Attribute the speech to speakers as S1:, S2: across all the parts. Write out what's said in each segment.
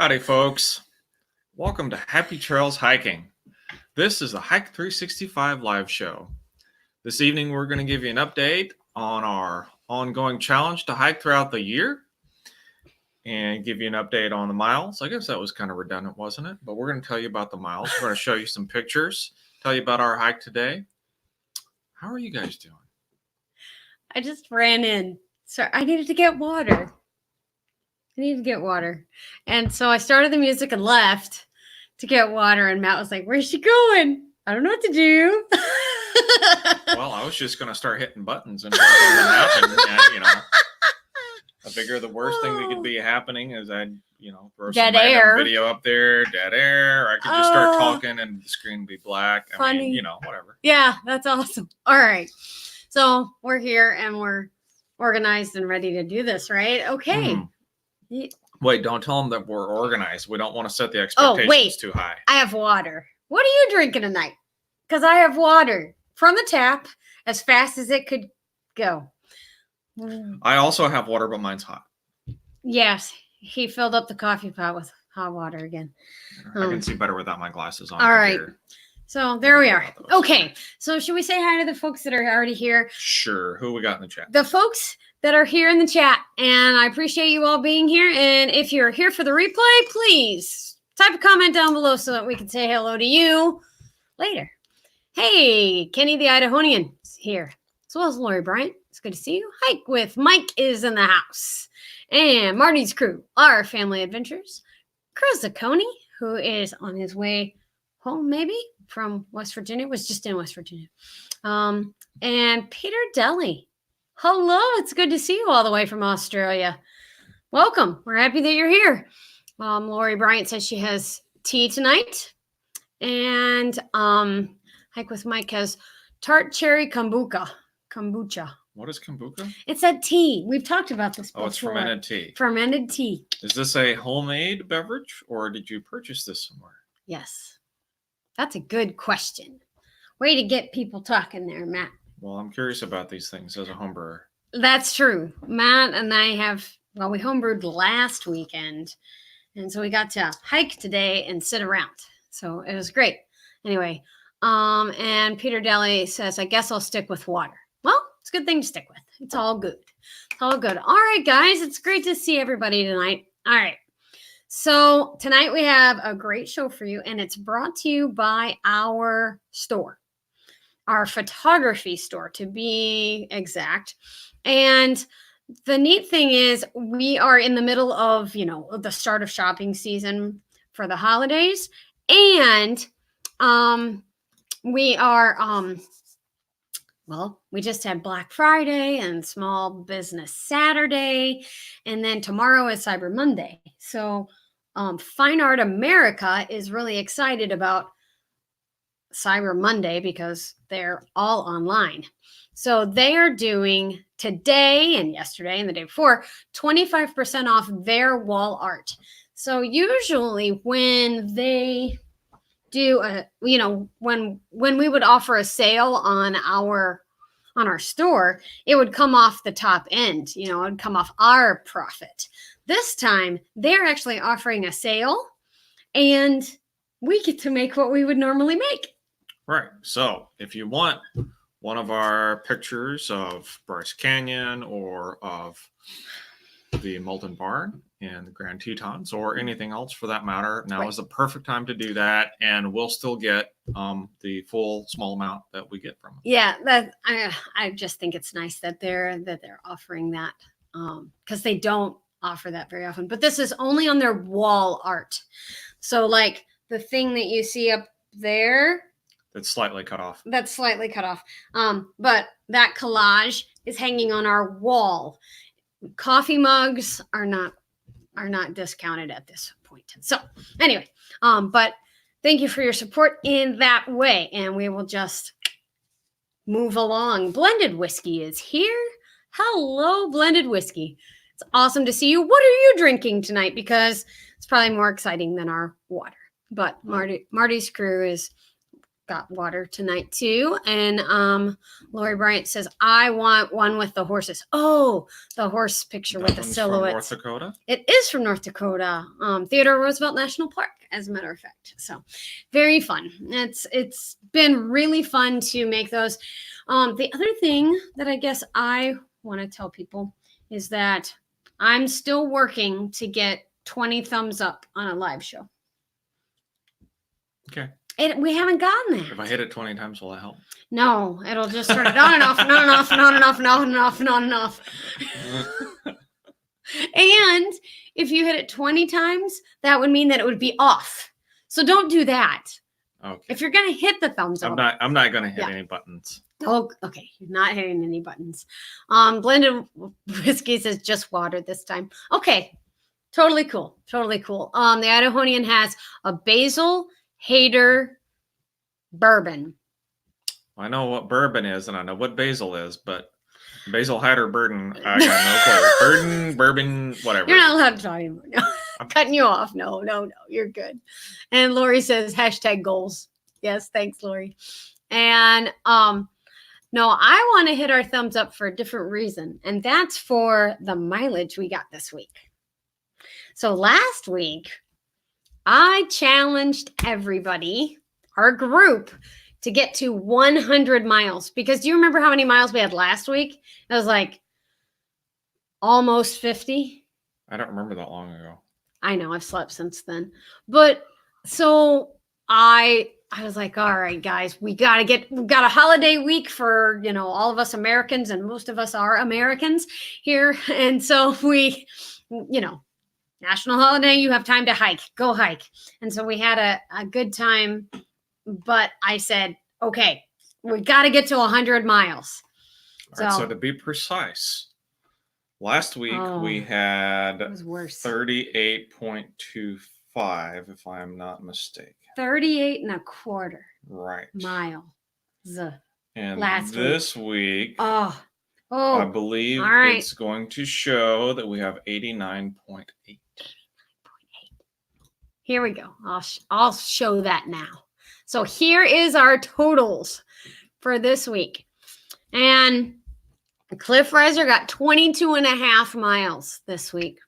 S1: Howdy, folks. Welcome to Happy Trails Hiking. This is the Hike 365 live show. This evening, we're going to give you an update on our ongoing challenge to hike throughout the year and give you an update on the miles. I guess that was kind of redundant, wasn't it? But we're going to tell you about the miles. We're going to show you some pictures, tell you about our hike today. How are you guys doing?
S2: I just ran in. So I needed to get water. And so I started the music and left to get water. And Matt was like, "Where's she going? I don't know what to do."
S1: Well, I was just going to start hitting buttons and happen. And, I figure the worst thing that could be happening is I'd, throw some random video up there, dead air. Or I could just start talking and the screen would be black.
S2: Funny.
S1: Whatever.
S2: Yeah, that's awesome. All right. So we're here and we're organized and ready to do this, right? Okay.
S1: Wait, don't tell them that we're organized. We don't want to set the expectations too high.
S2: I have water. What are you drinking tonight? Because I have water from the tap as fast as it could go.
S1: I also have water, but mine's hot.
S2: Yes, he filled up the coffee pot with hot water again.
S1: I can see better without my glasses on.
S2: All right. So there we are. Okay. So should we say hi to the folks that are already here?
S1: Sure. Who we got in the chat?
S2: The folks that are here in the chat. And I appreciate you all being here. And if you're here for the replay, please type a comment down below so that we can say hello to you later. Hey, Kenny the Idahonian is here, as well as Lori Bryant. It's good to see you. Hike with Mike is in the house. And Marty's crew, our family adventures. Chris Zacconi, who is on his way home, maybe from West Virginia, was just in West Virginia. And Peter Deli. Hello, it's good to see you all the way from Australia. Welcome. We're happy that you're here. Lori Bryant says she has tea tonight. And Hike with Mike has tart cherry kombucha.
S1: What is kombucha?
S2: It's a tea. We've talked about this before.
S1: Oh, it's fermented tea.
S2: Fermented tea.
S1: Is this a homemade beverage or did you purchase this somewhere?
S2: Yes. That's a good question. Way to get people talking there, Matt.
S1: Well, I'm curious about these things as a home brewer.
S2: That's true. Matt and I we homebrewed last weekend. And so we got to hike today and sit around. So it was great. Anyway, and Peter Deli says, I guess I'll stick with water. Well, it's a good thing to stick with. It's all good. It's all good. All right, guys. It's great to see everybody tonight. All right. So tonight we have a great show for you, and it's brought to you by our store, our photography store to be exact. And the neat thing is we are in the middle of, the start of shopping season for the holidays. And we are, we just had Black Friday and Small Business Saturday. And then tomorrow is Cyber Monday. So Fine Art America is really excited about Cyber Monday because they're all online. So they are doing today and yesterday and the day before 25% off their wall art. So usually when they do when we would offer a sale on our store, it would come off the top end, it would come off our profit. This time they're actually offering a sale and we get to make what we would normally make.
S1: Right. So if you want one of our pictures of Bryce Canyon or of the Molten Barn and the Grand Tetons or anything else for that matter, now is the perfect time to do that. And we'll still get the full small amount that we get from them.
S2: Yeah, I just think it's nice that they're offering that because they don't offer that very often. But this is only on their wall art. So like the thing that you see up there,
S1: that's slightly cut off.
S2: But that collage is hanging on our wall. Coffee mugs are not discounted at this point. So anyway, but thank you for your support in that way. And we will just move along. Blended Whiskey is here. Hello, Blended Whiskey. It's awesome to see you. What are you drinking tonight? Because it's probably more exciting than our water. But Marty's crew is got water tonight too. And Lori Bryant says, I want one with the horses. Oh, the horse picture
S1: That
S2: with the
S1: one's
S2: silhouettes.
S1: from North Dakota.
S2: It is from North Dakota, Theodore Roosevelt National Park, as a matter of fact. So very fun. It's been really fun to make those. The other thing that I guess I want to tell people is that I'm still working to get 20 thumbs up on a live show.
S1: Okay.
S2: We haven't gotten that.
S1: If I hit it 20 times, will that help?
S2: No, it'll just turn it on and off and on and off and on and off and on and off and on and off. And if you hit it 20 times, that would mean that it would be off. So don't do that.
S1: Okay.
S2: If you're gonna hit the thumbs up.
S1: I'm not gonna hit
S2: Yeah.
S1: any buttons.
S2: Oh, okay. You're not hitting any buttons. Blended whiskey says just water this time. Okay. Totally cool. Totally cool. The Idahoan has a basil hater bourbon.
S1: I know what bourbon is and I know what basil is, but basil hatter bourbon, I got no clue. Bourbon, whatever.
S2: You're not allowed to talk anymore. No. I'm cutting you off. No, you're good. And Lori says hashtag goals. Yes, thanks, Lori. And no, I want to hit our thumbs up for a different reason, and that's for the mileage we got this week. So last week, I challenged everybody, our group, to get to 100 miles. Because do you remember how many miles we had last week? It was like almost 50.
S1: I don't remember that long ago.
S2: I know, I've slept since then. But so I was like, all right, guys, we've got a holiday week for, all of us Americans, and most of us are Americans here. And so we, national holiday, you have time to hike, go hike. And so we had a good time, but I said, okay, we got to get to 100 miles.
S1: All right, so to be precise, last week we had
S2: it was worse.
S1: 38.25, if I'm not mistaken.
S2: 38 and a quarter.
S1: Right.
S2: Miles.
S1: And
S2: last
S1: this week,
S2: I
S1: believe
S2: right.
S1: it's going to show that we have 89.8.
S2: Here we go. I'll show that now. So here is our totals for this week. And Cliff Reiser got 22 and a half miles this week.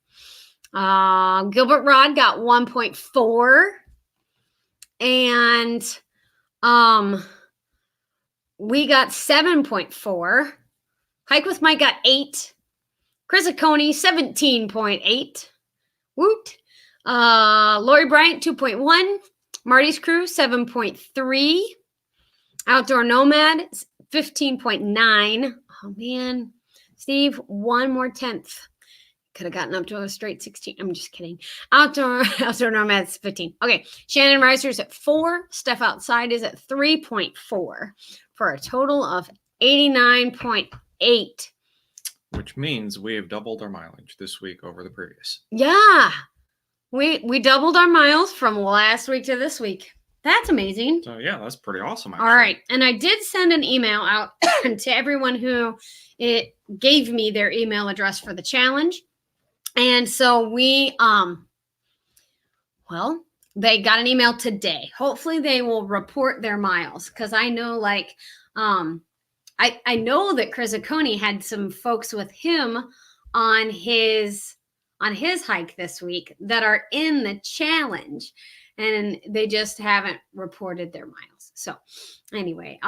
S2: Gilbert Rod got 1.4. And we got 7.4. Hike with Mike got 8. Chris Acone, 17.8. Woot. Lori Bryant, 2.1. Marty's Crew, 7.3. Outdoor Nomad, 15.9. Oh, man. Steve, one more tenth. Could have gotten up to a straight 16. I'm just kidding. Outdoor Nomad's 15. Okay. Shannon Reiser's at 4. Steph Outside is at 3.4 for a total of 89.8.
S1: Which means we have doubled our mileage this week over the previous.
S2: Yeah. We doubled our miles from last week to this week. That's amazing.
S1: So yeah, that's pretty awesome. Actually.
S2: All right. And I did send an email out to everyone who it gave me their email address for the challenge. And so we, they got an email today. Hopefully they will report their miles. Cause I know I know that Chris Acone had some folks with him on his hike this week that are in the challenge, and they just haven't reported their miles. So anyway,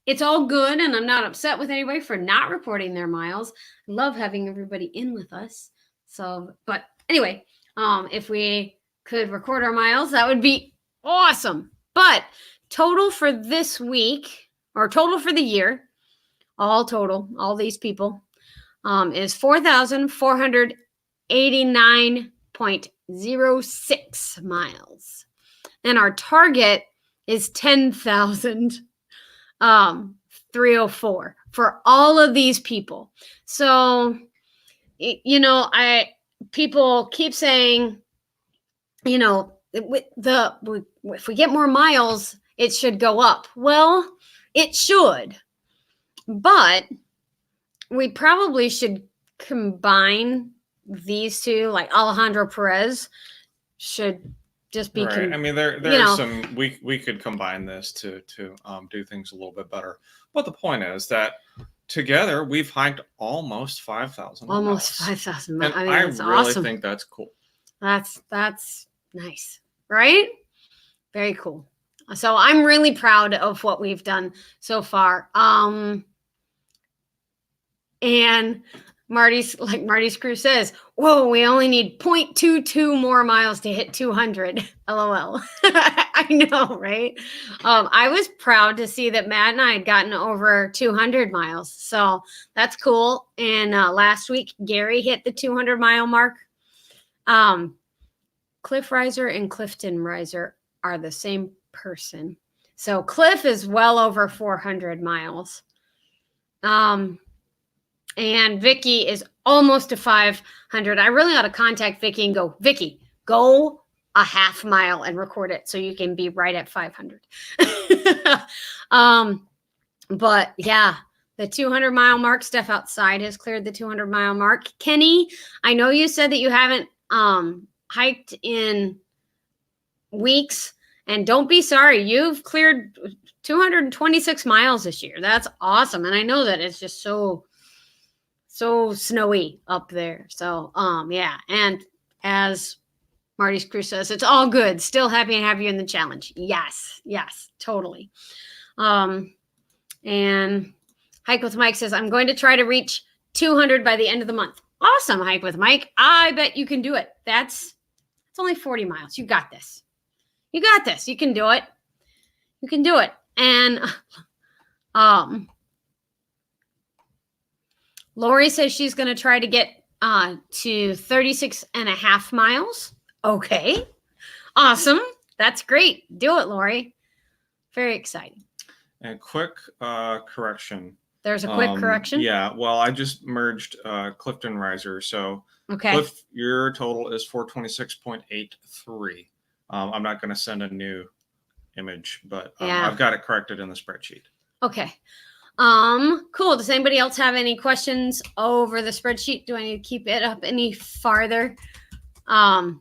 S2: it's all good, and I'm not upset with anybody for not reporting their miles. I love having everybody in with us. So, but anyway, if we could record our miles, that would be awesome. But total for this week, or total for the year, all these people, is 4,489.06 miles. And our target is 10,304 for all of these people. So, people keep saying, if we get more miles, it should go up. Well, it should, but we probably should combine these two. Like Alejandro Perez should just be,
S1: right. I mean, there's
S2: know.
S1: some we could combine this to do things a little bit better. But the point is that together we've hiked almost 5,000
S2: almost
S1: miles.
S2: 5,000 miles.
S1: And
S2: I mean,
S1: I
S2: it's
S1: really
S2: awesome.
S1: think that's cool.
S2: That's nice, right? Very cool. So I'm really proud of what we've done so far. And Marty's crew says, whoa, we only need 0.22 more miles to hit 200. LOL. I know, right? I was proud to see that Matt and I had gotten over 200 miles. So that's cool. And last week, Gary hit the 200 mile mark. Cliff Riser and Clifton Riser are the same person. So Cliff is well over 400 miles. And Vicky is almost to 500. I really ought to contact Vicky and go, Vicky, go a half mile and record it so you can be right at 500. But yeah, the 200 mile mark, Steph outside has cleared the 200 mile mark. Kenny, I know you said that you haven't hiked in weeks, and don't be sorry. You've cleared 226 miles this year. That's awesome. And I know that it's just so snowy up there. So, yeah. And as Marty's crew says, it's all good. Still happy to have you in the challenge. Yes, totally. And Hike with Mike says, I'm going to try to reach 200 by the end of the month. Awesome, Hike with Mike. I bet you can do it. It's only 40 miles. You got this. You got this. You can do it. You can do it. And, Lori says she's going to try to get to 36 and a half miles. Okay. Awesome. That's great. Do it, Lori. Very exciting.
S1: And quick correction.
S2: There's a quick correction?
S1: Yeah. Well, I just merged Clifton Riser. So
S2: okay.
S1: Cliff, your total is 426.83. I'm not going to send a new image, but I've got it corrected in the spreadsheet.
S2: Okay. Cool. Does anybody else have any questions over the spreadsheet? Do I need to keep it up any farther? And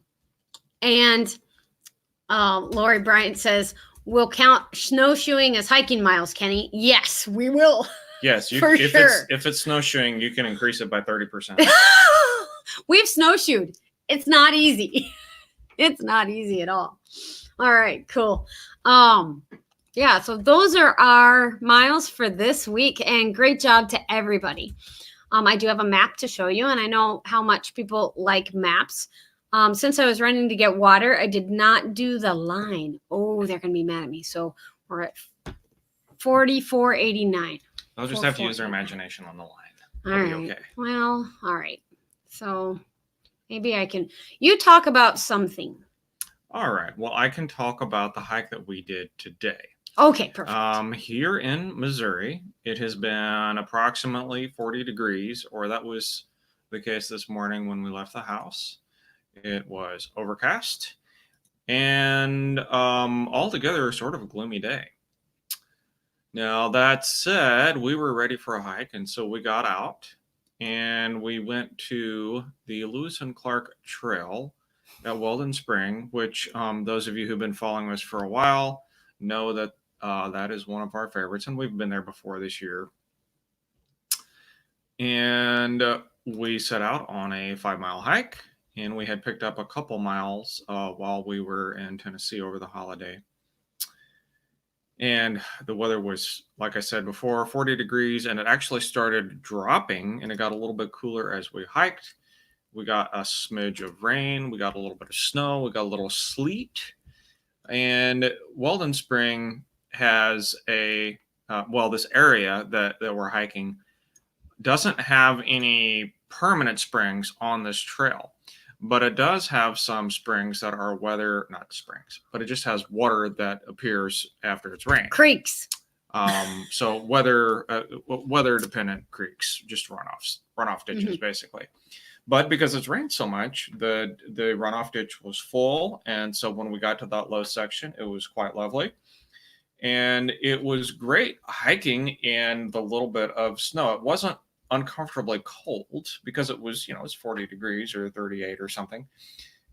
S2: Lori Bryant says, we'll count snowshoeing as hiking miles, Kenny. Yes, we will.
S1: Yes,
S2: for sure.
S1: If it's snowshoeing, you can increase it by 30%.
S2: We've snowshoed. It's not easy. It's not easy at all. All right, cool. Yeah, so those are our miles for this week, and great job to everybody. I do have a map to show you, and I know how much people like maps. Since I was running to get water, I did not do the line. Oh, they're going to be mad at me. So we're at 44.89.
S1: They'll just have to use their imagination on the line.
S2: All right. Okay. Well, all right. So maybe I can. You talk about something.
S1: All right. Well, I can talk about the hike that we did today.
S2: Okay, perfect.
S1: Here in Missouri, it has been approximately 40 degrees, or that was the case this morning when we left the house. It was overcast and altogether sort of a gloomy day. Now, that said, we were ready for a hike, and so we got out and we went to the Lewis and Clark Trail at Weldon Spring, which those of you who've been following us for a while know that that is one of our favorites, and we've been there before this year. And we set out on a 5-mile hike, and we had picked up a couple miles while we were in Tennessee over the holiday. And the weather was, like I said before, 40 degrees, and it actually started dropping, and it got a little bit cooler as we hiked. We got a smidge of rain. We got a little bit of snow. We got a little sleet. And Weldon Spring has a, this area that we're hiking doesn't have any permanent springs on this trail, but it does have some springs that are not springs, but it just has water that appears after it's rained.
S2: Creeks.
S1: So weather dependent creeks, just runoff ditches, basically. But because it's rained so much, the runoff ditch was full. And so when we got to that low section, it was quite lovely. And it was great hiking in the little bit of snow. It wasn't uncomfortably cold because it was, it's 40 degrees or 38 or something.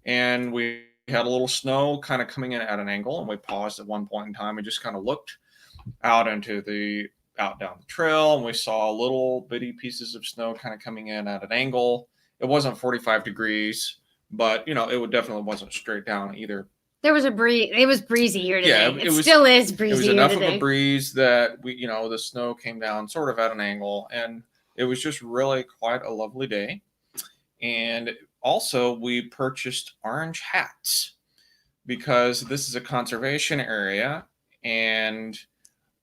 S1: And we had a little snow kind of coming in at an angle, and we paused at one point in time and just kind of looked out down the trail, and we saw little bitty pieces of snow kind of coming in at an angle. It wasn't 45 degrees, but it definitely wasn't straight down either.
S2: There was a breeze. It was breezy here today.
S1: Yeah,
S2: Still is breezy.
S1: It was
S2: here
S1: enough
S2: today.
S1: of a breeze that the snow came down sort of at an angle, and it was just really quite a lovely day. And also, we purchased orange hats because this is a conservation area, and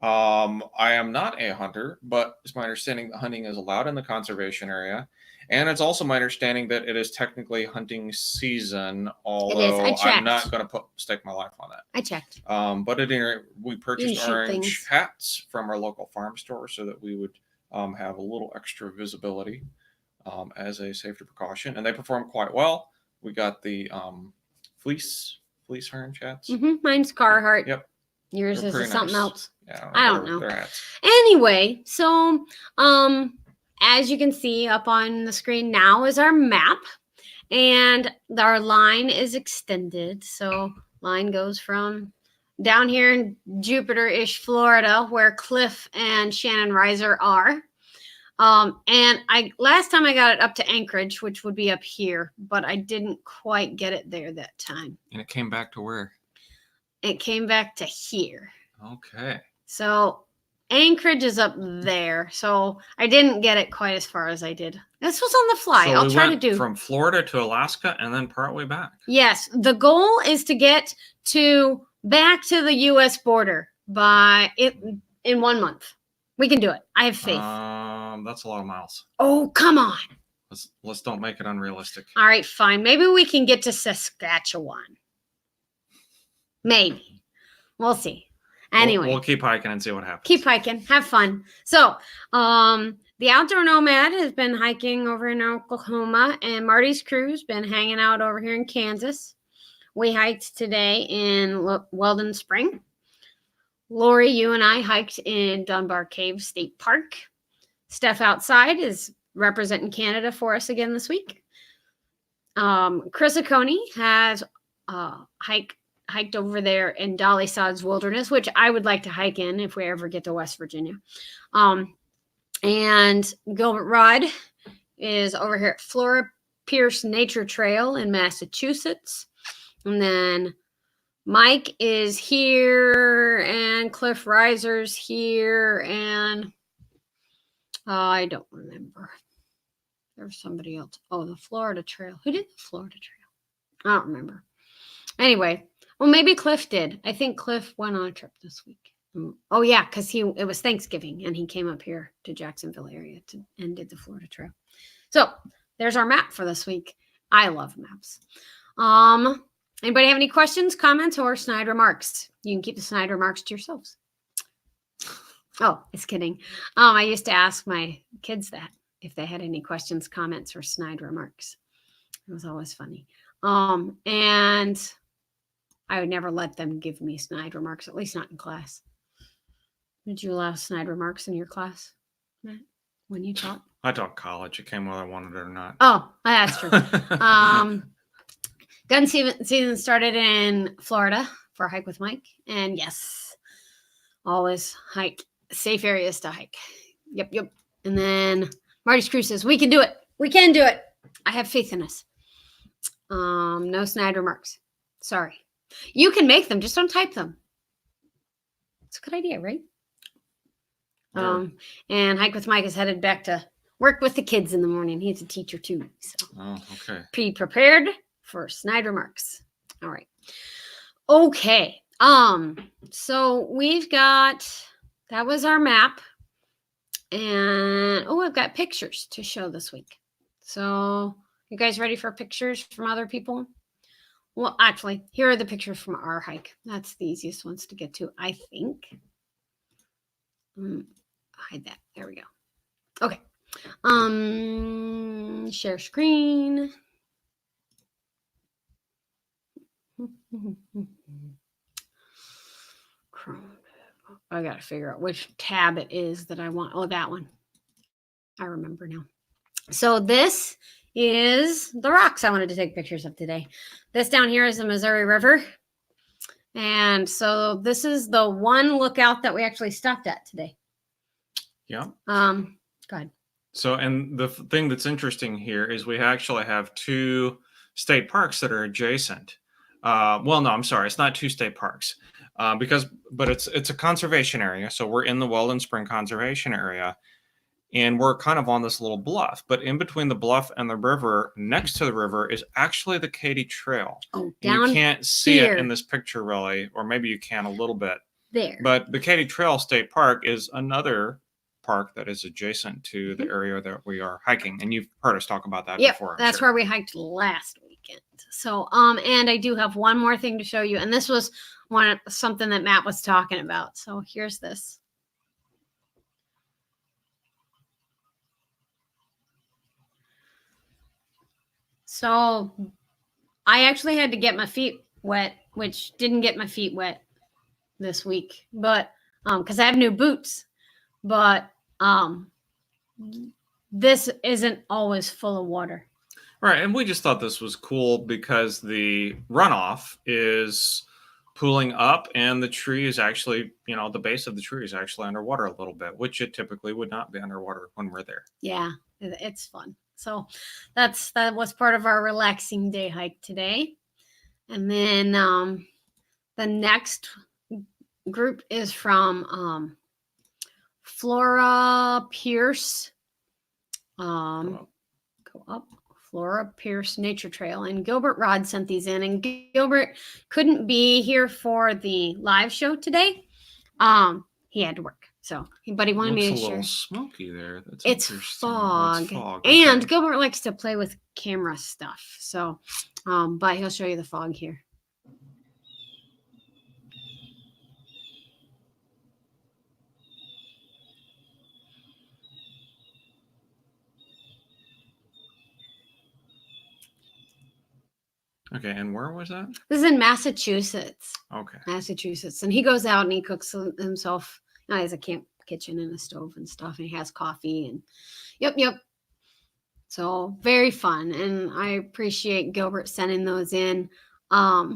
S1: I am not a hunter, but it's my understanding that hunting is allowed in the conservation area. And it's also my understanding that it is technically hunting season, although I'm not going to stake my life on that.
S2: I checked.
S1: But at any rate, we purchased orange hats from our local farm store so that we would have a little extra visibility as a safety precaution. And they performed quite well. We got the fleece orange hats.
S2: Mine's Carhartt.
S1: Yep.
S2: Yours is something else.
S1: Yeah,
S2: I don't know. Anyway, so as you can see up on the screen now is our map, and our line is extended. So line goes from down here in Jupiter-ish, Florida, where Cliff and Shannon Reiser are. And last time I got it up to Anchorage, which would be up here, but I didn't quite get it there that time.
S1: And it came back to where?
S2: It came back to here.
S1: Okay.
S2: So Anchorage is up there. So I didn't get it quite as far as I did. This was on the fly.
S1: So
S2: I'll try to do
S1: from Florida to Alaska and then partway back.
S2: Yes. The goal is to get back to the U.S. border in 1 month. We can do it. I have faith.
S1: That's a lot of miles.
S2: Oh, come on.
S1: Let's don't make it unrealistic.
S2: All right, fine. Maybe we can get to Saskatchewan. Maybe. We'll see. Anyway.
S1: We'll keep hiking and see what happens.
S2: Keep hiking. Have fun. So, the Outdoor Nomad has been hiking over in Oklahoma, and Marty's crew's been hanging out over here in Kansas. We hiked today in Weldon Spring. Lori, you and I hiked in Dunbar Cave State Park. Steph outside is representing Canada for us again this week. Chris Oconee has hiked over there in Dolly Sods Wilderness, which I would like to hike in if we ever get to West Virginia. And Gilbert Rod is over here at Flora Pierce Nature Trail in Massachusetts. And then Mike is here, and Cliff Reiser's here, and I don't remember. There's somebody else. Oh, the Florida Trail. Who did the Florida Trail? I don't remember. Anyway, well, maybe Cliff did. I think Cliff went on a trip this week. Oh, yeah, because it was Thanksgiving, and he came up here to Jacksonville area and did the Florida Trail. So there's our map for this week. I love maps. Anybody have any questions, comments, or snide remarks? You can keep the snide remarks to yourselves. Oh, just kidding. I used to ask my kids that if they had any questions, comments, or snide remarks. It was always funny. And I would never let them give me snide remarks, at least not in class. Did you allow snide remarks in your class, Matt, when you taught?
S1: I taught college. It came whether I wanted it or not.
S2: Oh, that's true. Gun season started in Florida for a hike with Mike. And yes, always hike. Safe areas to hike. Yep. And then Marty's crew says, we can do it. We can do it. I have faith in us. No snide remarks. Sorry. You can make them. Just don't type them. It's a good idea, right?
S1: Yeah.
S2: And Hike with Mike is headed back to work with the kids in the morning. He's a teacher too. So
S1: okay.
S2: Be prepared for snide remarks. All right. Okay. So we've got, that was our map. And I've got pictures to show this week. So you guys ready for pictures from other people? Well, actually, here are the pictures from our hike. That's the easiest ones to get to, I think. Hide that. There we go. Okay. Share screen. Chrome. I got to figure out which tab it is that I want. Oh, that one. I remember now. So this is the rocks I wanted to take pictures of today. This down here is the Missouri River. And so this is the one lookout that we actually stopped at today.
S1: Yeah.
S2: Go ahead.
S1: So, and the thing that's interesting here is we actually have 2 state parks that are adjacent. Well, no, I'm sorry, it's not 2 state parks, but it's a conservation area. So we're in the Weldon Spring Conservation Area, and we're kind of on this little bluff. But in between the bluff and the river, next to the river, is actually the Katy Trail.
S2: Oh,
S1: You
S2: down
S1: can't see
S2: here.
S1: it in this picture really, or maybe you can a little bit.
S2: There.
S1: But the Katy Trail State Park is another park that is adjacent to the area that we are hiking, and you've heard us talk about that before.
S2: That's where we hiked last weekend. So and I do have one more thing to show you, and this was something that Matt was talking about. So here's this. So I actually had to get my feet wet, which didn't get my feet wet this week, but because I have new boots, but this isn't always full of water.
S1: Right, and we just thought this was cool because the runoff is pooling up, and the tree is actually, the base of the tree is actually underwater a little bit, which it typically would not be underwater when we're there.
S2: Yeah, it's fun. So that was part of our relaxing day hike today. And then the next group is from Flora Pierce. Go up. Flora Pierce Nature Trail, and Gilbert Rod sent these in, and Gilbert couldn't be here for the live show today. He had to work, but he wanted me to
S1: Looks a
S2: share.
S1: little smoky there. That's
S2: it's
S1: interesting.
S2: fog,
S1: It's fog.
S2: And
S1: Okay.
S2: Gilbert likes to play with camera stuff, so but he'll show you the fog here.
S1: Okay, and where was that?
S2: This is in Massachusetts.
S1: Okay.
S2: Massachusetts, and he goes out and he cooks himself. He has a camp kitchen and a stove and stuff, and he has coffee and yep. So very fun, and I appreciate Gilbert sending those in. Yeah,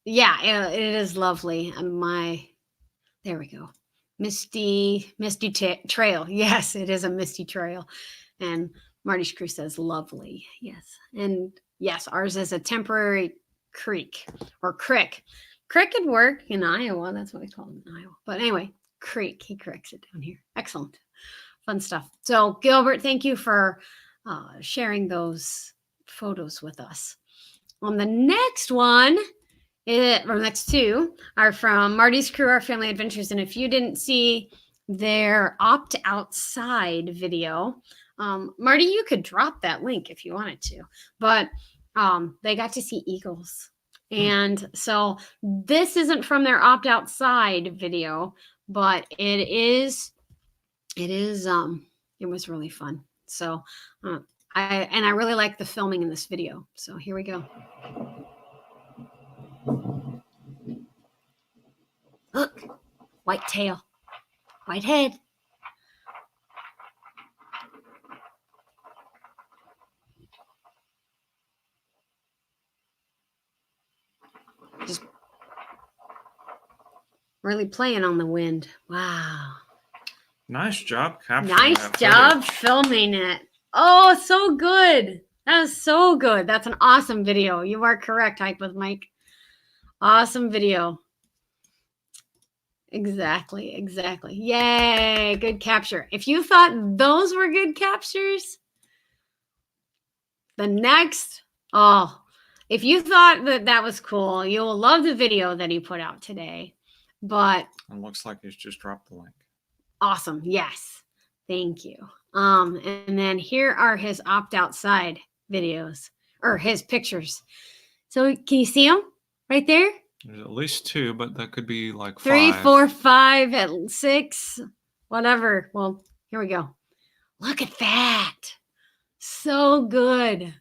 S2: it is lovely. And there we go, misty trail. Yes, it is a misty trail, and Marty's crew says lovely. Yes. And yes, ours is a temporary creek or crick. Crick could work in Iowa. That's what we call them in Iowa. But anyway, creek. He corrects it down here. Excellent. Fun stuff. So Gilbert, thank you for sharing those photos with us. On the next one, or next 2 are from Marty's Crew, Our Family Adventures. And if you didn't see their Opt Outside video, Marty, you could drop that link if you wanted to, but they got to see eagles. And so this isn't from their Opt Outside video, but it was really fun. So I really like the filming in this video. So here we go. Look, white tail, white head. Just really playing on the wind. Wow.
S1: Nice job capturing
S2: Nice
S1: that
S2: job
S1: footage.
S2: filming it. Oh, so good. That was so good. That's an awesome video. You are correct, Hike with Mike. Awesome video. Exactly. Yay. Good capture. If you thought those were good captures, the next, if you thought that was cool, you'll love the video that he put out today. But
S1: it looks like he's just dropped the link.
S2: Awesome. Yes. Thank you. And then here are his Opt Outside videos, or his pictures. So can you see them right there?
S1: There's at least 2, but that could be like
S2: 3,
S1: 5.
S2: 4, 5, at 6, whatever. Well, here we go. Look at that. So good.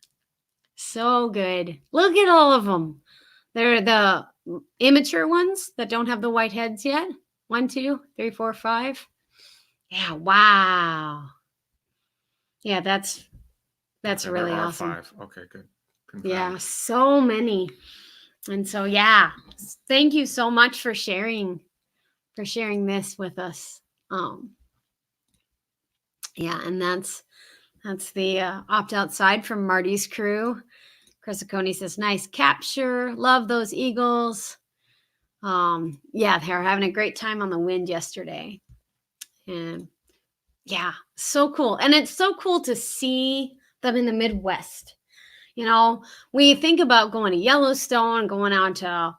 S2: Look at all of them. They're the immature ones that don't have the white heads yet. 1, 2, 3, 4, 5. Yeah. Wow. Yeah, that's
S1: Okay, there
S2: really
S1: are
S2: awesome.
S1: 5. Okay, good.
S2: Yeah,
S1: Confirmed.
S2: so many. And so yeah, thank you so much for sharing this with us. Yeah, and that's the opt outside from Marty's crew. Chris Acone says, nice capture. Love those eagles. Yeah, they were having a great time on the wind yesterday. And yeah, so cool. And it's so cool to see them in the Midwest. You know, we think about going to Yellowstone, going out to,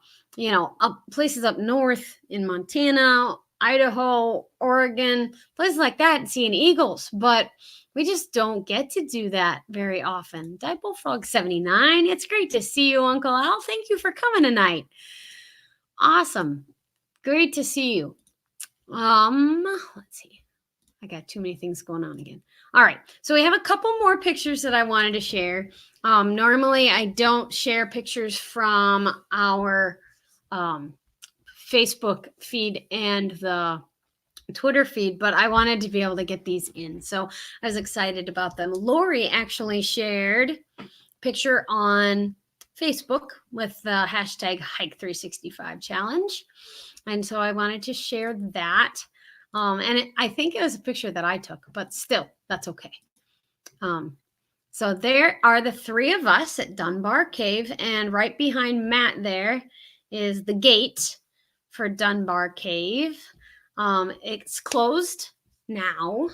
S2: up places up north in Montana, Idaho, Oregon, places like that, and seeing eagles. But we just don't get to do that very often. Dyke Bullfrog 79, it's great to see you, Uncle Al. Thank you for coming tonight. Awesome. Great to see you. Let's see. I got too many things going on again. All right. So we have a couple more pictures that I wanted to share. Normally, I don't share pictures from our Facebook feed and the Twitter feed, but I wanted to be able to get these in. So I was excited about them. Lori actually shared a picture on Facebook with the hashtag Hike365 challenge. And so I wanted to share that. I think it was a picture that I took, but still, that's okay. So there are the 3 of us at Dunbar Cave, and right behind Matt there is the gate for Dunbar Cave. It's closed now,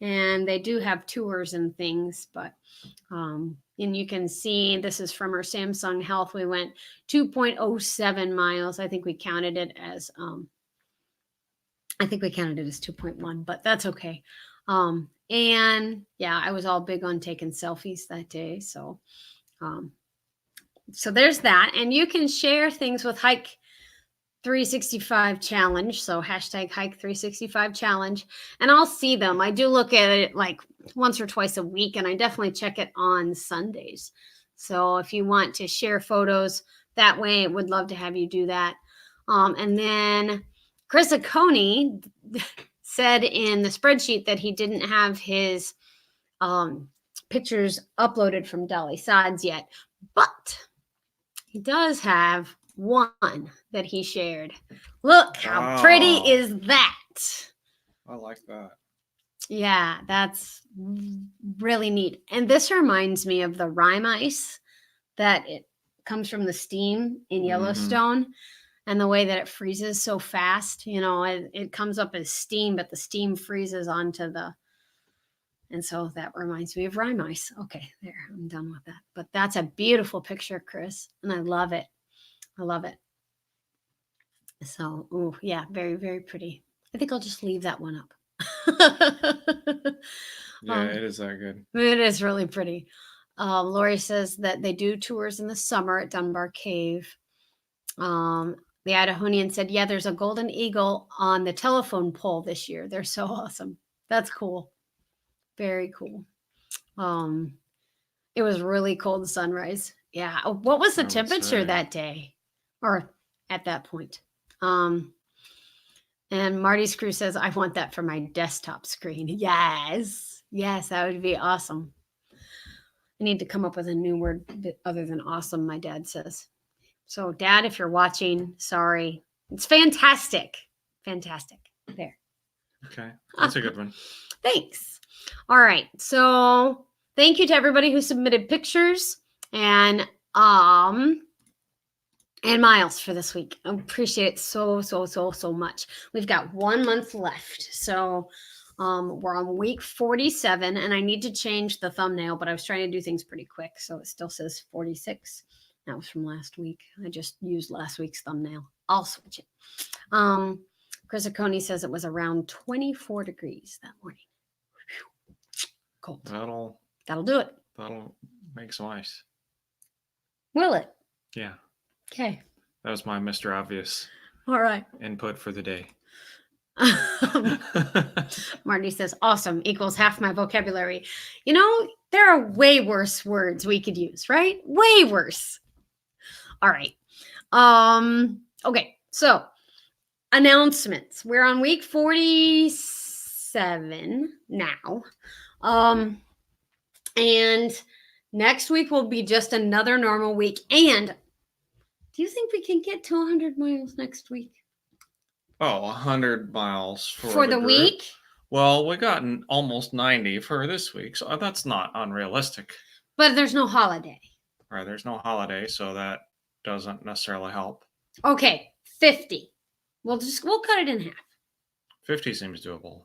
S2: and they do have tours and things, but and you can see this is from our Samsung Health. We went 2.07 miles. I think we counted it as 2.1, but that's okay. And yeah, I was all big on taking selfies that day. So there's that. And you can share things with Hike 365 challenge. So hashtag Hike 365 challenge. And I'll see them. I do look at it like once or twice a week, and I definitely check it on Sundays. So if you want to share photos that way, would love to have you do that. And then Chris Acone said in the spreadsheet that he didn't have his pictures uploaded from Dolly Sods yet, but he does have one that he shared. Look how pretty is that?
S1: I like that.
S2: Yeah, that's really neat. And this reminds me of the rime ice that it comes from the steam in Yellowstone. And the way that it freezes so fast, it comes up as steam, but the steam freezes onto and so that reminds me of rime ice. Okay, there, I'm done with that. But that's a beautiful picture, Chris, and I love it. I love it. So, yeah, very, very pretty. I think I'll just leave that one up.
S1: Yeah, it is that good.
S2: It is really pretty. Lori says that they do tours in the summer at Dunbar Cave. The Idahonian said, yeah, there's a golden eagle on the telephone pole this year. They're so awesome. That's cool. Very cool. It was really cold sunrise. Yeah. What was the temperature that day or at that point? And Marty's crew says, I want that for my desktop screen. Yes. Yes, that would be awesome. I need to come up with a new word other than awesome, my dad says. So, Dad, if you're watching, sorry. It's fantastic. Fantastic. There.
S1: Okay. That's a good one.
S2: Thanks. All right. So, thank you to everybody who submitted pictures and miles for this week. I appreciate it so much. We've got 1 month left. So, we're on week 47, and I need to change the thumbnail, but I was trying to do things pretty quick. So, it still says 46. That was from last week. I just used last week's thumbnail. I'll switch it. Chris Acone says it was around 24 degrees that morning. Whew. Cold. That'll do it.
S1: That'll make some ice.
S2: Will it?
S1: Yeah.
S2: Okay.
S1: That was my Mr. Obvious.
S2: All right.
S1: Input for the day.
S2: Marty says, awesome equals half my vocabulary. There are way worse words we could use, right? Way worse. All right. Okay. So announcements. We're on week 47. 7 now. And next week will be just another normal week. And do you think we can get to 100 miles next week?
S1: Oh, 100 miles
S2: For the
S1: group.
S2: week?
S1: Well, we got almost 90 for this week, so that's not unrealistic.
S2: But there's no holiday.
S1: Right, there's no holiday, so that doesn't necessarily help.
S2: Okay, 50. We'll cut it in half.
S1: 50 seems doable.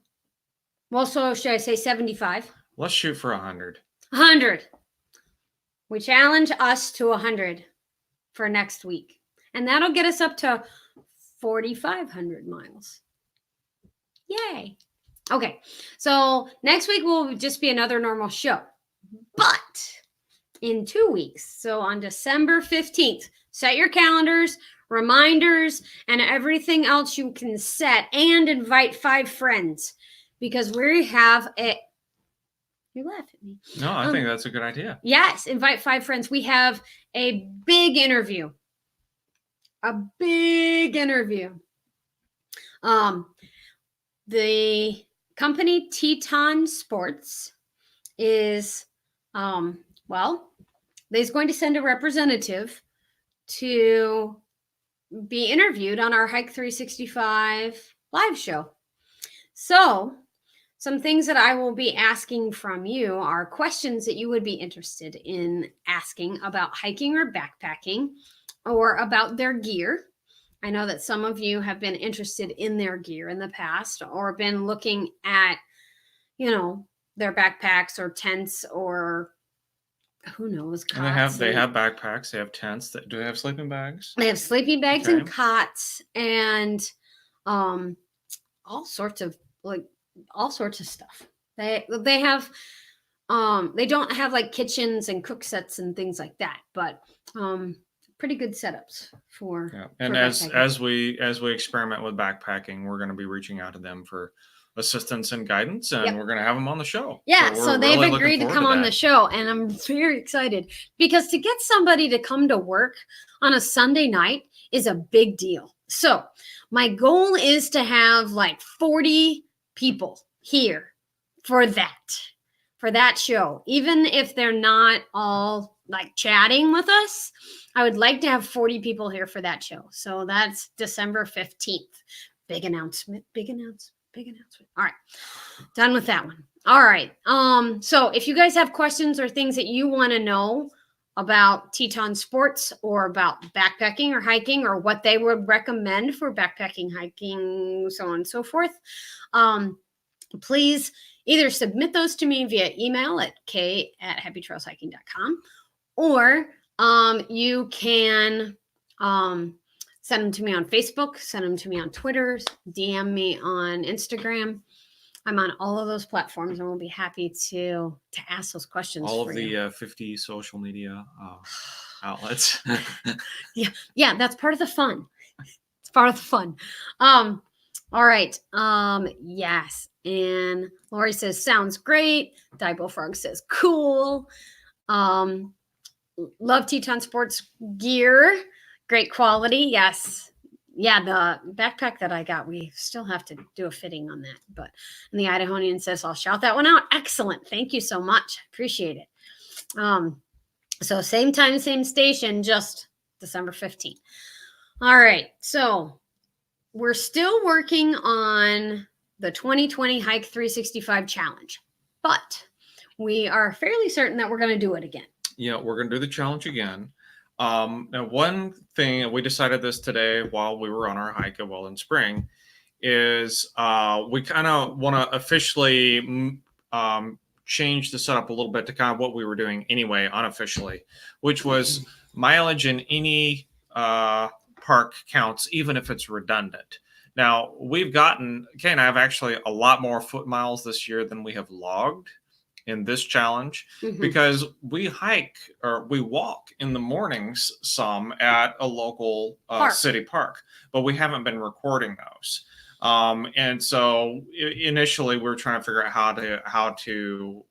S2: Well, so should I say 75?
S1: Let's shoot for 100.
S2: 100. We challenge us to 100 for next week. And that'll get us up to 4,500 miles. Yay. Okay, so next week will just be another normal show. But in 2 weeks, so on December 15th, set your calendars, reminders, and everything else you can set, and invite 5 friends, because we have a... You laugh at me.
S1: No, I think that's a good idea.
S2: Yes, invite 5 friends. We have a big interview. The company Teton Sports is, they're going to send a representative to be interviewed on our Hike 365 live show. So, some things that I will be asking from you are questions that you would be interested in asking about hiking or backpacking, or about their gear. I know that some of you have been interested in their gear in the past, or been looking at, their backpacks or tents, or who knows, cots.
S1: And they have backpacks, they have tents. Do they have sleeping bags?
S2: They have sleeping bags and cots, and all sorts of stuff. They have they don't have like kitchens and cook sets and things like that, but pretty good setups for...
S1: Yeah. And as we experiment with backpacking, we're going to be reaching out to them for assistance and guidance, and we're going to have them on the show.
S2: Yeah, so they've agreed to come on the show, and I'm very excited, because to get somebody to come to work on a Sunday night is a big deal. So my goal is to have like 40 people here for that show. Even if they're not all like chatting with us, I would like to have 40 people here for that show. So that's December 15th. Big announcement. All right. Done with that one. All right. So if you guys have questions or things that you want to know about Teton Sports, or about backpacking or hiking, or what they would recommend for backpacking, hiking, so on and so forth, please either submit those to me via email at k@happytrailshiking.com, or you can send them to me on Facebook, send them to me on Twitter, DM me on Instagram. I'm on all of those platforms, and we'll be happy to ask those questions.
S1: All of the 50 social media outlets.
S2: Yeah, that's part of the fun. It's part of the fun. All right. Yes. And Lori says, sounds great. Dybo Frog says, cool. Love Teton Sports gear. Great quality. Yes. Yeah, the backpack that I got, we still have to do a fitting on that. But, and the Idahonian says, I'll shout that one out. Excellent. Thank you so much. Appreciate it. So same time, same station, just December 15th. All right. So we're still working on the 2020 Hike 365 challenge, but we are fairly certain that we're going to do it again.
S1: Yeah, we're going to do the challenge again. Now, one thing, and we decided this today while we were on our hike at Weldon Spring, is we kind of want to officially change the setup a little bit to kind of what we were doing anyway, unofficially, which was mileage in any park counts, even if it's redundant. Now, we've gotten, Kay and I have actually a lot more foot miles this year than we have logged in this challenge, because we hike or we walk in the mornings some at a local city park, but we haven't been recording those. And so initially we were trying to figure out how to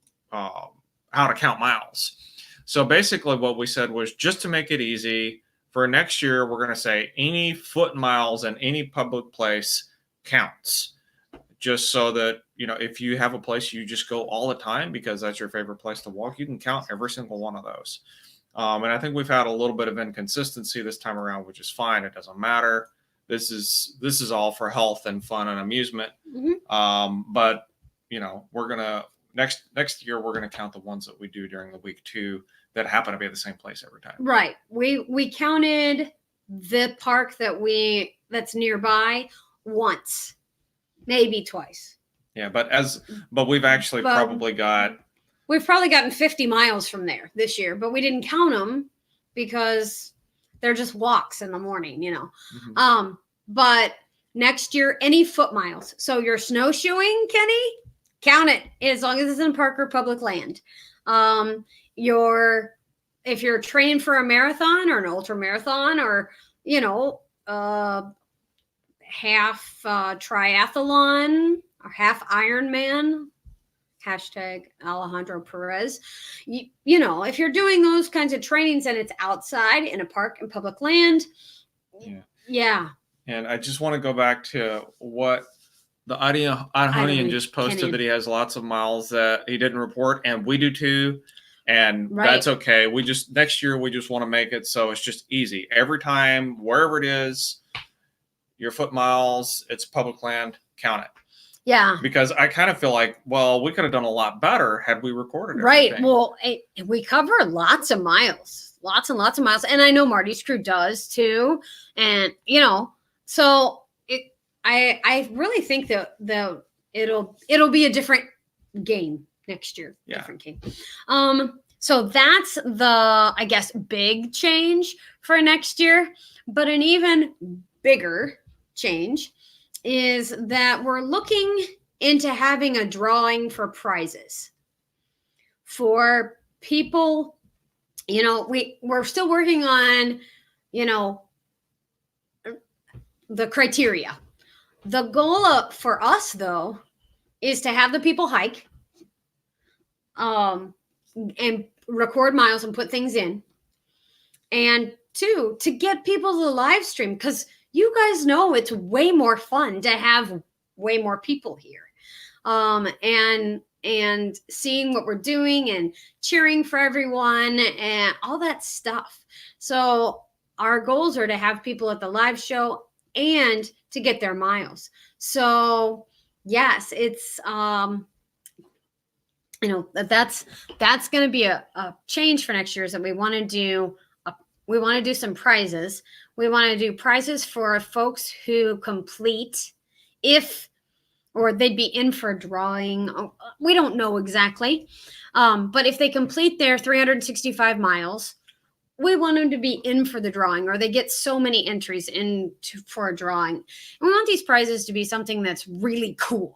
S1: count miles. So basically what we said was, just to make it easy, for next year, we're going to say any foot miles in any public place counts, just so that, if you have a place you just go all the time because that's your favorite place to walk, you can count every single one of those. And I think we've had a little bit of inconsistency this time around, which is fine. It doesn't matter. This is all for health and fun and amusement. But we're gonna next year we're gonna count the ones that we do during the week too that happen to be at the same place every time.
S2: Right. We counted the park that's nearby once, maybe twice.
S1: Yeah, but we've actually probably got.
S2: We've probably gotten 50 miles from there this year, but we didn't count them because they're just walks in the morning, But next year, any foot miles. So you're snowshoeing, Kenny, count it as long as it's in park or public land. If you're training for a marathon or an ultra marathon or, half triathlon or half Ironman, hashtag Alejandro Perez. If you're doing those kinds of trainings and it's outside in a park and public land. Yeah.
S1: And I just want to go back to what the Idahoan just posted, that he has lots of miles that he didn't report, and we do too. And that's okay. Next year, we just want to make it so it's just easy. Every time, wherever it is, your foot miles, it's public land, count it.
S2: Yeah.
S1: Because I kind of feel like, well, we could have done a lot better had we recorded
S2: everything.
S1: Right.
S2: Well, we cover lots of miles, lots and lots of miles. And I know Marty's crew does too. And, so I really think that it'll be a different game next year.
S1: Yeah.
S2: Different game. So that's the, I guess, big change for next year. But an even bigger change is that we're looking into having a drawing for prizes for people. We're still working on, the criteria. The goal for us, though, is to have the people hike and record miles and put things in. And 2, to get people to the live stream, because you guys know it's way more fun to have way more people here. And seeing what we're doing and cheering for everyone and all that stuff. So our goals are to have people at the live show and to get their miles. So yes, it's that's going to be a change for next year, is that we want to do some prizes. We want to do prizes for folks who complete, or they'd be in for a drawing. We don't know exactly. But if they complete their 365 miles, we want them to be in for the drawing, or they get so many entries for a drawing. And we want these prizes to be something that's really cool,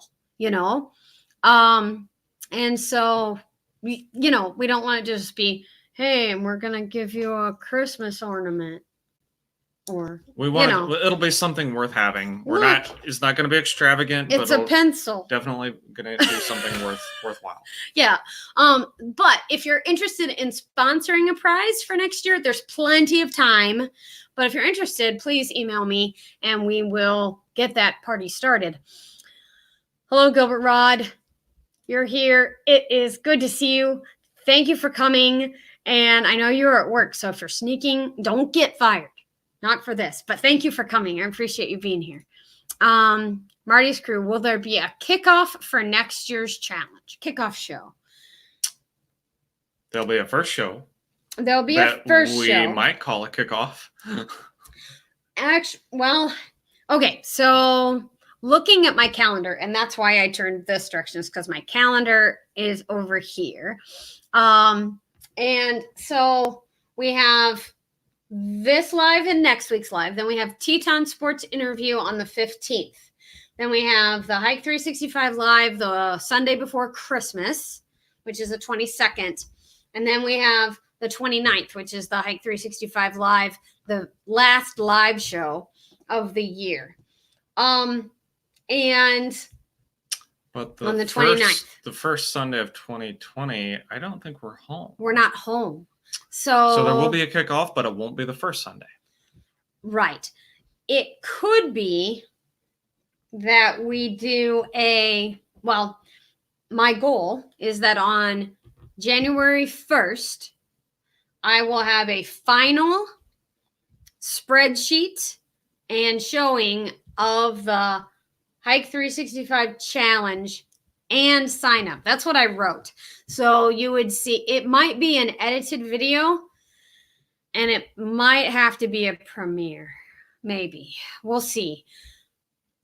S2: and so we don't want it to just be, hey, and we're going to give you a Christmas ornament. Or
S1: we want it'll be something worth having. It's not going to be extravagant.
S2: It's a pencil.
S1: Definitely going to do something worthwhile.
S2: Yeah. But if you're interested in sponsoring a prize for next year, there's plenty of time. But if you're interested, please email me and we will get that party started. Hello, Gilbert Rod. You're here. It is good to see you. Thank you for coming. And I know you're at work, so if you're sneaking, don't get fired. Not for this, but thank you for coming. I appreciate you being here. Marty's crew, will there be a kickoff for next year's challenge? Kickoff show.
S1: There'll be a first show.
S2: There'll be a first show.
S1: We might call a kickoff.
S2: Okay. So looking at my calendar, and that's why I turned this direction, is because my calendar is over here. And so we have this live and next week's live. Then we have Teton Sports interview on the 15th. Then we have the Hike 365 live the Sunday before Christmas, which is the 22nd. And then we have the 29th, which is the Hike 365 live, the last live show of the year. But on the 29th.
S1: The first Sunday of 2020, I don't think we're home.
S2: We're not home. So
S1: there will be a kickoff, but it won't be the first Sunday.
S2: Right. It could be that we do a well, my goal is that on January 1st, I will have a final spreadsheet and showing of the Hike 365 challenge and sign up. That's what I wrote. So you would see it might be an edited video and it might have to be a premiere. Maybe. We'll see.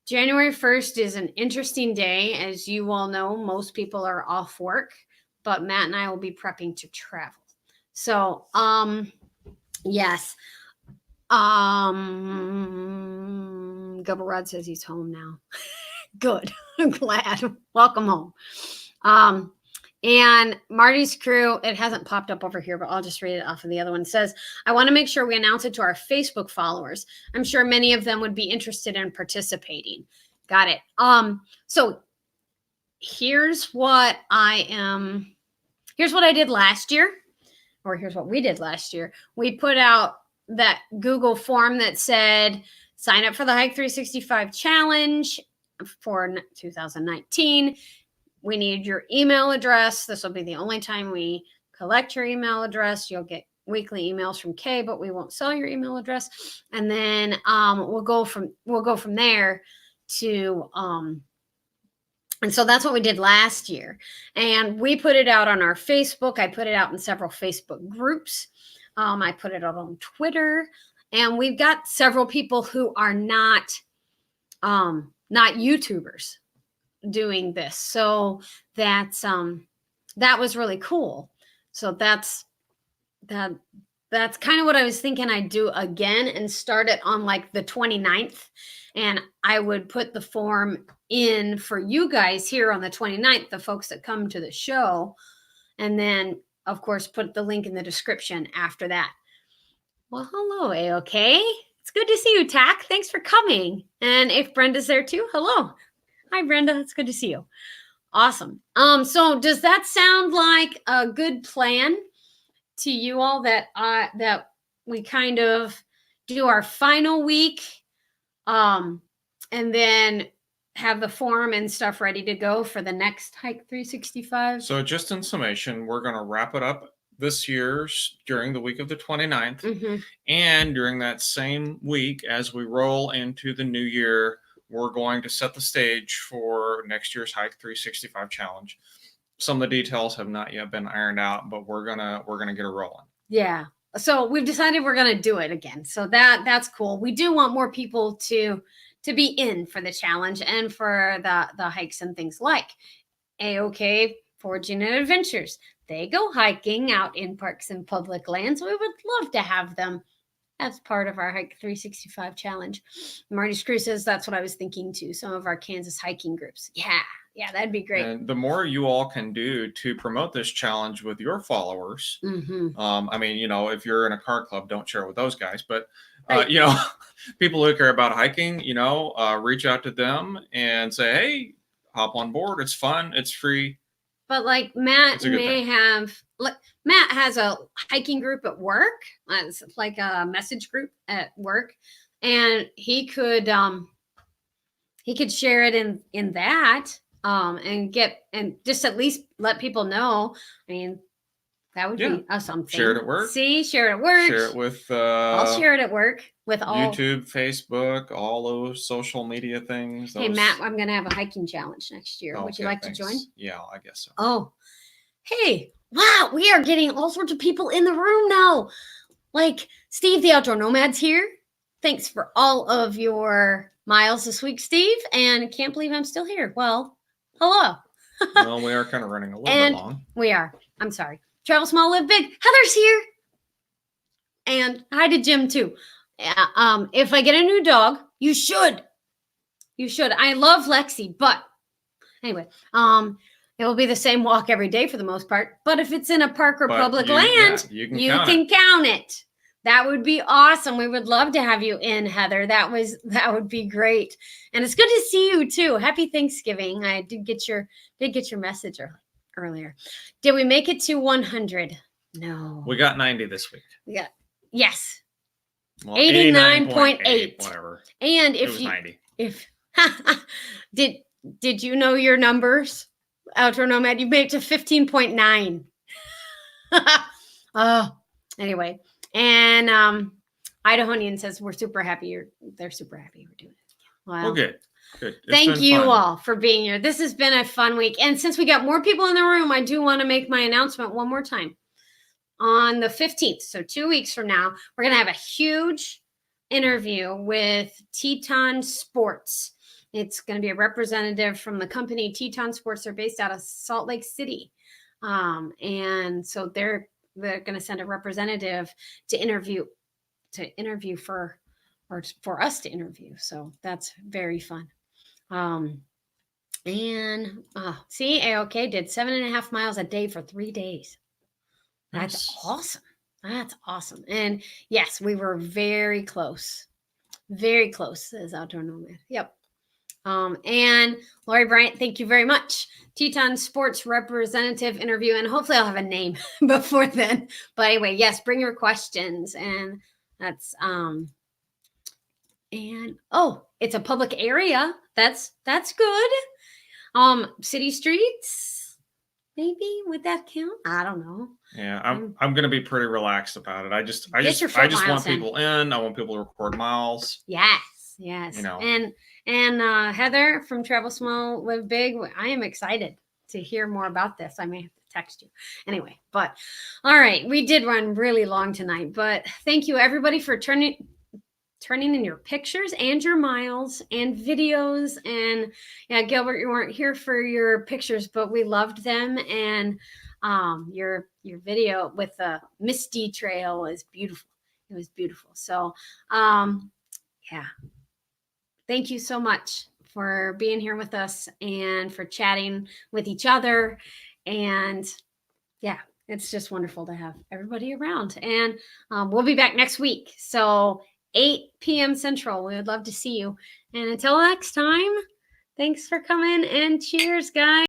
S2: January 1st is an interesting day. As you all know, most people are off work, but Matt and I will be prepping to travel. So, yes. Gubble Rod says he's home now. Good. I'm glad. Welcome home. And Marty's crew, it hasn't popped up over here, but I'll just read it off of the other one. It says, I want to make sure we announce it to our Facebook followers. I'm sure many of them would be interested in participating. Got it. So here's what I did last year, or here's what we did last year. We put out that Google form that said, sign up for the Hike 365 challenge for 2019. We need your email address. This will be the only time we collect your email address. You'll get weekly emails from Kay, but we won't sell your email address. And then we'll go from there to and so that's what we did last year. And we put it out on our Facebook. I put it out in several Facebook groups. I put it out on Twitter, and we've got several people who are not YouTubers doing this. So that's that was really cool. So that's kind of what I was thinking I'd do again and start it on like the 29th. And I would put the form in for you guys here on the 29th, the folks that come to the show. And then, of course, put the link in the description after that. Well, hello, AOK. It's good to see you, Tack. Thanks for coming. And if Brenda's there too, hello. Hi, Brenda. It's good to see you. Awesome. So does that sound like a good plan to you all, that we kind of do our final week and then have the form and stuff ready to go for the next Hike 365?
S1: So just in summation, we're going to wrap it up this year's during the week of the 29th.
S2: Mm-hmm.
S1: And during that same week, as we roll into the new year, we're going to set the stage for next year's Hike 365 challenge. Some of the details have not yet been ironed out, but we're gonna get it rolling.
S2: Yeah. So we've decided we're gonna do it again. So that's cool. We do want more people to be in for the challenge and for the hikes and things like AOK Foraging and Adventures. They go hiking out in parks and public lands. We would love to have them as part of our Hike 365 challenge. Marty Screw says that's what I was thinking too. Some of our Kansas hiking groups. Yeah, that'd be great.
S1: And the more you all can do to promote this challenge with your followers, I mean, if you're in a car club, don't share it with those guys, but right. People who care about hiking, reach out to them and say, hey, hop on board. It's fun. It's free.
S2: But like Matt Matt has a hiking group at work. It's like a message group at work, and he could share it in that and just at least let people know. I mean, that would be something.
S1: Share it at work.
S2: Share it at work.
S1: Share it with
S2: I'll share it at work with all
S1: YouTube, Facebook, all those social media things.
S2: Hey Matt, I'm gonna have a hiking challenge next year. Would you like to join?
S1: Yeah, I guess so.
S2: Oh, hey, wow, we are getting all sorts of people in the room now. Like Steve, the Outdoor Nomad's here. Thanks for all of your miles this week, Steve. And can't believe I'm still here. Well, hello.
S1: Well, we are kind of running a little bit long. We
S2: are. I'm sorry. Travel small, live big. Heather's here. And hi to Jim too. If I get a new dog, you should. I love Lexi, but anyway, it will be the same walk every day for the most part. But if it's in a park or public land, you can count it. That would be awesome. We would love to have you in, Heather. That would be great. And it's good to see you too. Happy Thanksgiving. I did get your message earlier. Did we make it to 100? No.
S1: We got 90 this week.
S2: Yes.
S1: Well, 89.8. Whatever.
S2: And
S1: it was 90.
S2: If did you know your numbers? Outdoor Nomad, you made it to 15.9. Oh, anyway. And Idahonian says we're super happy. They're super happy we're doing it.
S1: Well, good. Good.
S2: Thank you all for being here. This has been a fun week. And since we got more people in the room, I do want to make my announcement one more time. On the 15th, so 2 weeks from now, we're going to have a huge interview with Teton Sports. It's going to be a representative from the company Teton Sports. They're based out of Salt Lake City. And so they're going to send a representative to interview for us to interview. So that's very fun. See, AOK did 7.5 miles a day for 3 days. That's awesome. That's awesome. And yes, we were very close, as Outdoor Nomad. Yep. And Lori Bryant, thank you very much. Teton Sports representative interview, and hopefully I'll have a name before then. But anyway, yes, bring your questions, and that's it's a public area. That's good. City streets, maybe, would that count? I don't know.
S1: Yeah, I'm going to be pretty relaxed about it. I just want people in. I want people to record miles.
S2: Yes. You know, and Heather from Travel Small Live Big. I am excited to hear more about this. I may have to text you anyway. But all right, we did run really long tonight. But thank you everybody for turning in your pictures and your miles and videos. And yeah, Gilbert, you weren't here for your pictures, but we loved them. And your video with the Misty Trail is beautiful. It was beautiful. So yeah. Thank you so much for being here with us and for chatting with each other. And yeah, it's just wonderful to have everybody around. And we'll be back next week. So 8 p.m. Central. We would love to see you. And until next time, thanks for coming and cheers, guys.